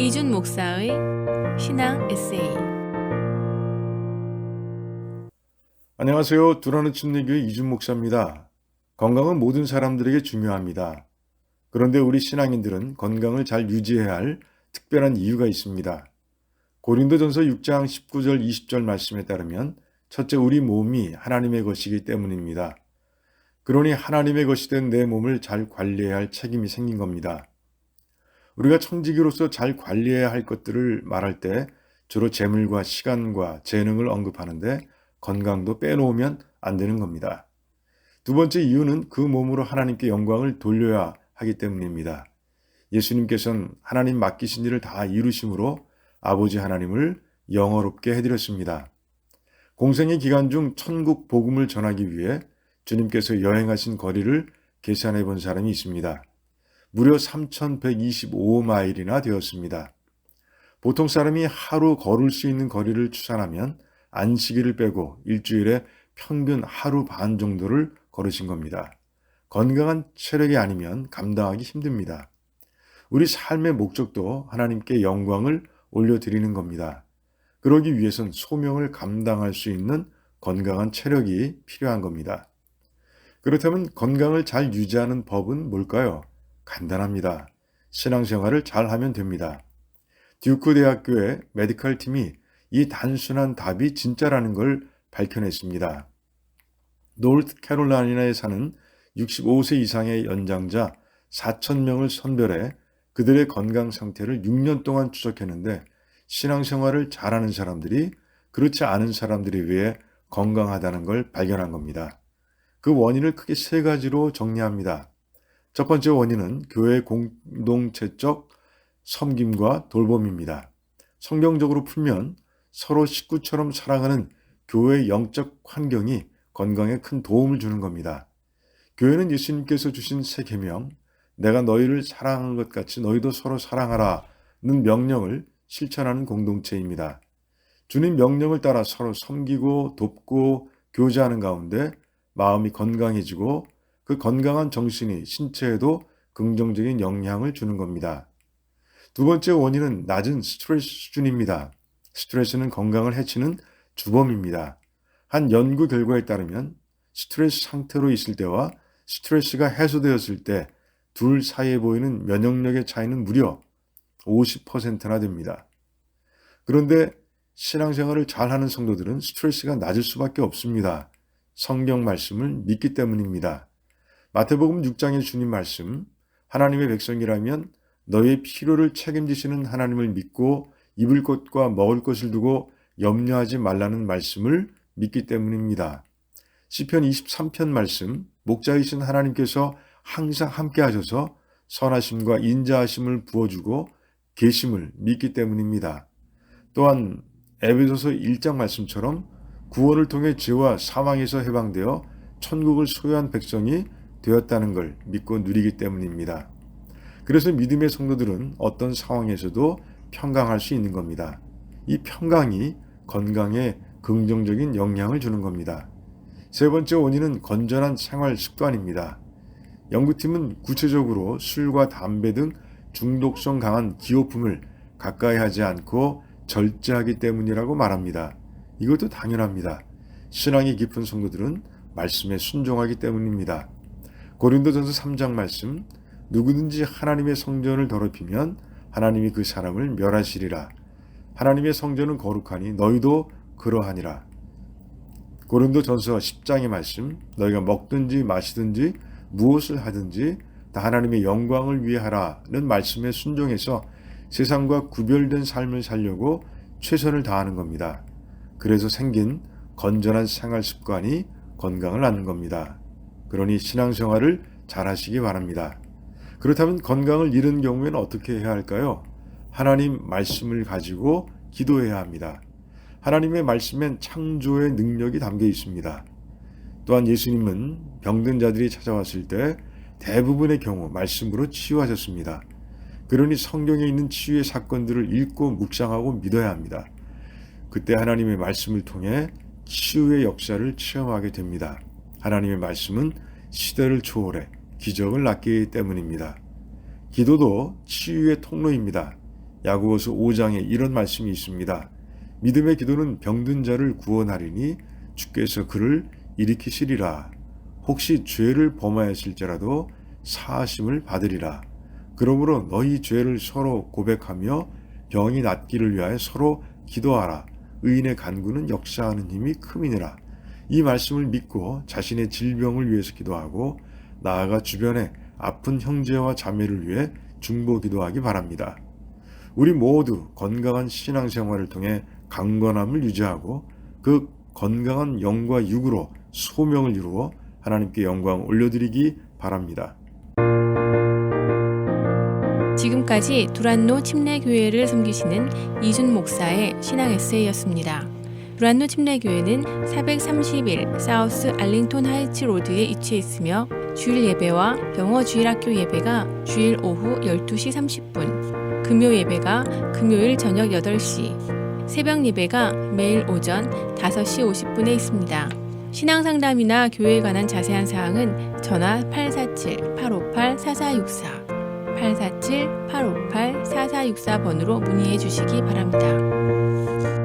이준 목사의 신앙 에세이. 안녕하세요. 두라는 침례교회 이준 목사입니다. 건강은 모든 사람들에게 중요합니다. 그런데 우리 신앙인들은 건강을 잘 유지해야 할 특별한 이유가 있습니다. 고린도전서 6장 19절 20절 말씀에 따르면 첫째 우리 몸이 하나님의 것이기 때문입니다. 그러니 하나님의 것이 된 내 몸을 잘 관리해야 할 책임이 생긴 겁니다. 우리가 청지기로서 잘 관리해야 할 것들을 말할 때 주로 재물과 시간과 재능을 언급하는데 건강도 빼놓으면 안 되는 겁니다. 두 번째 이유는 그 몸으로 하나님께 영광을 돌려야 하기 때문입니다. 예수님께서는 하나님 맡기신 일을 다 이루심으로 아버지 하나님을 영화롭게 해드렸습니다. 공생의 기간 중 천국 복음을 전하기 위해 주님께서 여행하신 거리를 계산해 본 사람이 있습니다. 무려 3,125마일이나 되었습니다. 보통 사람이 하루 걸을 수 있는 거리를 추산하면 안식일을 빼고 일주일에 평균 하루 반 정도를 걸으신 겁니다. 건강한 체력이 아니면 감당하기 힘듭니다. 우리 삶의 목적도 하나님께 영광을 올려드리는 겁니다. 그러기 위해선 소명을 감당할 수 있는 건강한 체력이 필요한 겁니다. 그렇다면 건강을 잘 유지하는 법은 뭘까요? 간단합니다. 신앙생활을 잘 하면 됩니다. 듀크 대학교의 메디컬 팀이 이 단순한 답이 진짜라는 걸 밝혀냈습니다. 노스캐롤라이나에 사는 65세 이상의 연장자 4,000명을 선별해 그들의 건강 상태를 6년 동안 추적했는데 신앙생활을 잘하는 사람들이 그렇지 않은 사람들에 비해 건강하다는 걸 발견한 겁니다. 그 원인을 크게 세 가지로 정리합니다. 첫 번째 원인은 교회 공동체적 섬김과 돌봄입니다. 성경적으로 풀면 서로 식구처럼 사랑하는 교회의 영적 환경이 건강에 큰 도움을 주는 겁니다. 교회는 예수님께서 주신 새 계명, 내가 너희를 사랑하는 것 같이 너희도 서로 사랑하라는 명령을 실천하는 공동체입니다. 주님 명령을 따라 서로 섬기고 돕고 교제하는 가운데 마음이 건강해지고 그 건강한 정신이 신체에도 긍정적인 영향을 주는 겁니다. 두 번째 원인은 낮은 스트레스 수준입니다. 스트레스는 건강을 해치는 주범입니다. 한 연구 결과에 따르면 스트레스 상태로 있을 때와 스트레스가 해소되었을 때 둘 사이에 보이는 면역력의 차이는 무려 50%나 됩니다. 그런데 신앙생활을 잘하는 성도들은 스트레스가 낮을 수밖에 없습니다. 성경 말씀을 믿기 때문입니다. 마태복음 6장의 주님 말씀, 하나님의 백성이라면 너의 필요를 책임지시는 하나님을 믿고 입을 것과 먹을 것을 두고 염려하지 말라는 말씀을 믿기 때문입니다. 시편 23편 말씀, 목자이신 하나님께서 항상 함께 하셔서 선하심과 인자하심을 부어주고 계심을 믿기 때문입니다. 또한 에베소서 1장 말씀처럼 구원을 통해 죄와 사망에서 해방되어 천국을 소유한 백성이 되었다는 걸 믿고 누리기 때문입니다. 그래서 믿음의 성도들은 어떤 상황에서도 평강할 수 있는 겁니다. 이 평강이 건강에 긍정적인 영향을 주는 겁니다. 세 번째 원인은 건전한 생활 습관입니다. 연구팀은 구체적으로 술과 담배 등 중독성 강한 기호품을 가까이 하지 않고 절제하기 때문이라고 말합니다. 이것도 당연합니다. 신앙이 깊은 성도들은 말씀에 순종하기 때문입니다. 고린도전서 3장 말씀, 누구든지 하나님의 성전을 더럽히면 하나님이 그 사람을 멸하시리라. 하나님의 성전은 거룩하니 너희도 그러하니라. 고린도전서 10장의 말씀, 너희가 먹든지 마시든지 무엇을 하든지 다 하나님의 영광을 위해 하라는 말씀에 순종해서 세상과 구별된 삶을 살려고 최선을 다하는 겁니다. 그래서 생긴 건전한 생활 습관이 건강을 낳는 겁니다. 그러니 신앙생활을 잘 하시기 바랍니다. 그렇다면 건강을 잃은 경우에는 어떻게 해야 할까요? 하나님 말씀을 가지고 기도해야 합니다. 하나님의 말씀엔 창조의 능력이 담겨 있습니다. 또한 예수님은 병든 자들이 찾아왔을 때 대부분의 경우 말씀으로 치유하셨습니다. 그러니 성경에 있는 치유의 사건들을 읽고 묵상하고 믿어야 합니다. 그때 하나님의 말씀을 통해 치유의 역사를 체험하게 됩니다. 하나님의 말씀은 시대를 초월해 기적을 낳기 때문입니다. 기도도 치유의 통로입니다. 야고보서 5장에 이런 말씀이 있습니다. 믿음의 기도는 병든 자를 구원하리니 주께서 그를 일으키시리라. 혹시 죄를 범하였을지라도 사하심을 받으리라. 그러므로 너희 죄를 서로 고백하며 병이 낫기를 위하여 서로 기도하라. 의인의 간구는 역사하는 힘이 큼이니라. 이 말씀을 믿고 자신의 질병을 위해서 기도하고 나아가 주변에 아픈 형제와 자매를 위해 중보 기도하기 바랍니다. 우리 모두 건강한 신앙생활을 통해 강건함을 유지하고 그 건강한 영과 육으로 소명을 이루어 하나님께 영광 올려드리기 바랍니다. 지금까지 두란노 침례교회를 섬기시는 이준 목사의 신앙 에세이였습니다. 두란노 침례교회는 431 사우스 알링톤 하이츠 로드에 위치해 있으며 주일 예배와 영어 주일학교 예배가 주일 오후 12시 30분, 금요 예배가 금요일 저녁 8시, 새벽 예배가 매일 오전 5시 50분에 있습니다. 신앙상담이나 교회에 관한 자세한 사항은 전화 847-858-4464, 847-858-4464번으로 문의해 주시기 바랍니다.